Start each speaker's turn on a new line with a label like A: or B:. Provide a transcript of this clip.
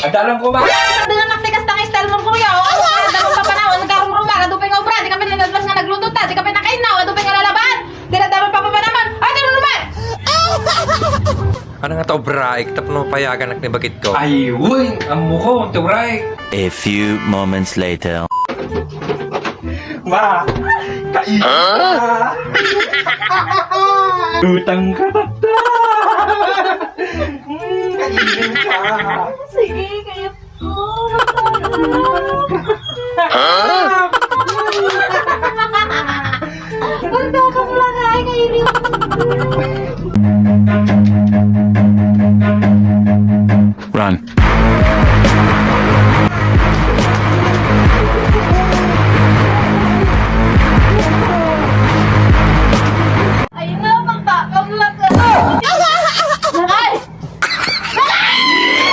A: Adalang ko ba?
B: Dengan naktikas tang style mo kuya. O kada mo papanaw nagkarumruma ka dupay nga obra, di ka pinadabas nga nagluto ta, di ka pinakainaw, dupay nga lalaban. Dinadaman pa naman. Ay ano naman?
C: Ano nga to, Bray? Tap no payagan nak ni bakit ko.
A: Ay, uy! Ang mukha, turay!
D: A few moments later.
A: Ma! Kain ka! Utang ka tata! Kainin ka!
B: Sige, kayo po. Banda ka lang ay kayo.
D: Run.